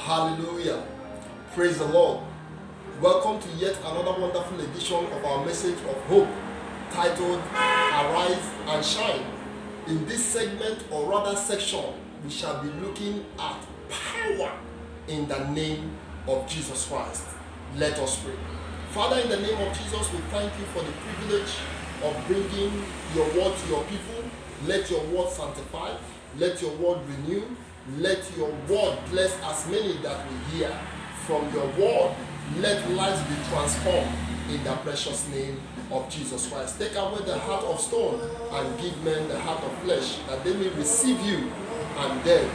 Hallelujah. Praise the Lord. Welcome to yet another wonderful edition of our message of hope titled Arise and Shine. In this segment, or rather section, we shall be looking at power in the name of Jesus Christ. Let us pray. Father, in the name of Jesus, we thank you for the privilege of bringing your word to your people. Let your word sanctify. Let your word renew. Let your word bless as many that we hear. From your word, let lives be transformed in the precious name of Jesus Christ. Take away the heart of stone and give men the heart of flesh, that they may receive you and then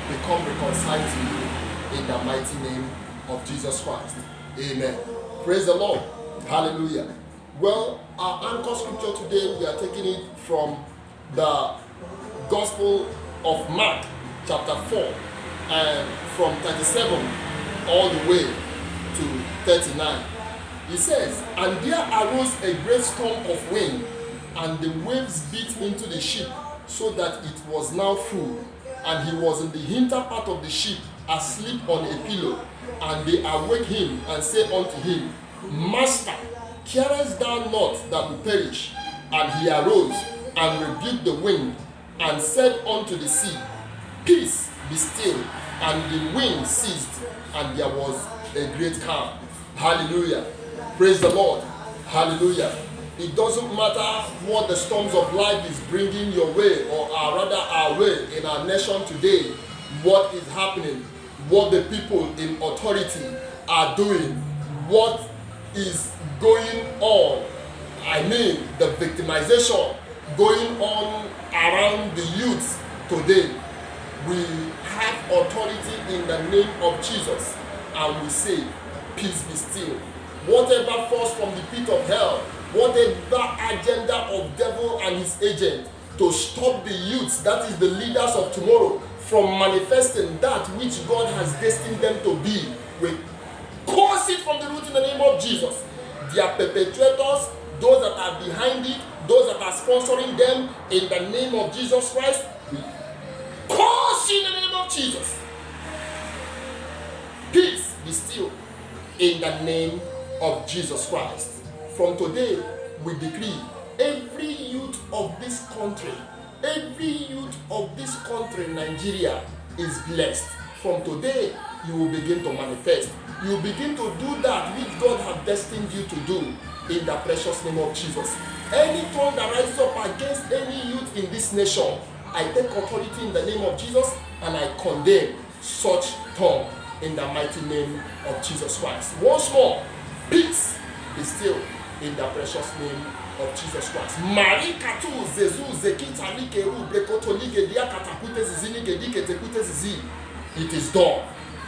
become reconciled to you in the mighty name of Jesus Christ. Amen. Praise the Lord. Hallelujah. Well, our anchor scripture today, we are taking it from the Gospel of Mark, chapter 4, and from 37 all the way to 39. He says, "And there arose a great storm of wind, and the waves beat into the ship, so that it was now full. And he was in the hinter part of the ship, asleep on a pillow. And they awake him, and say unto him, Master, carest thou not that we perish? And he arose, and rebuked the wind, and said unto the sea, Peace, be still. And the wind ceased, and there was a great calm." Hallelujah. Praise the Lord. Hallelujah. It doesn't matter what the storms of life is bringing your way, or rather our way in our nation today, what is happening, what the people in authority are doing, what is going on. I mean, the victimization going on around the youth today. We have authority in the name of Jesus, and we say, peace be still. Whatever force from the pit of hell, whatever agenda of devil and his agent to stop the youths, that is the leaders of tomorrow, from manifesting that which God has destined them to be, we curse it from the root in the name of Jesus. Their perpetrators, those that are behind it, those that are sponsoring them, in the name of Jesus Christ, we curse in the name of Jesus. Peace be still in the name of Jesus Christ. From today, we decree every youth of this country, Nigeria, is blessed. From today, you will begin to manifest. You will begin to do that which God has destined you to do in the precious name of Jesus. Any tongue that rises up against any youth in this nation, I take authority in the name of Jesus, and I condemn such tongue in the mighty name of Jesus Christ. Once more, peace be still in the precious name of Jesus Christ. It is done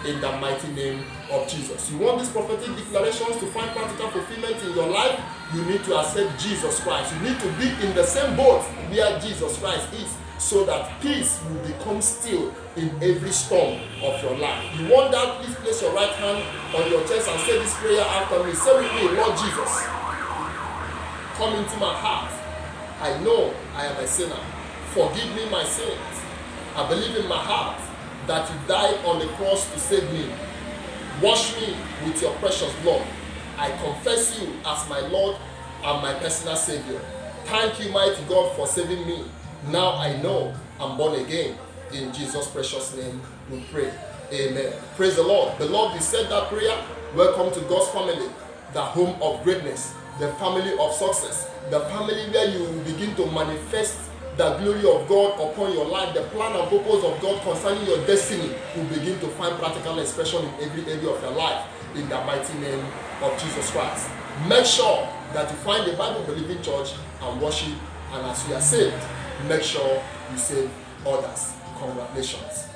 in the mighty name of Jesus. You want these prophetic declarations to find practical fulfillment in your life? You need to accept Jesus Christ. You need to be in the same boat where Jesus Christ is, so that peace will become still in every storm of your life. You want that? Please place your right hand on your chest and say this prayer after me. Say with me, Lord Jesus, come into my heart. I know I am a sinner. Forgive me my sins. I believe in my heart that you died on the cross to save me. Wash me with your precious blood. I confess you as my Lord and my personal Savior. Thank you, mighty God, for saving me. Now I know I'm born again. In Jesus' precious name we pray. Amen. Praise the Lord. Beloved, you said that prayer. Welcome to God's family, the home of greatness, the family of success, the family where you will begin to manifest the glory of God upon your life. The plan and purpose of God concerning your destiny will begin to find practical expression in every area of your life, in the mighty name of Jesus Christ. Make sure that you find a Bible-believing church and worship, and as you are saved, make sure you save others. Congratulations.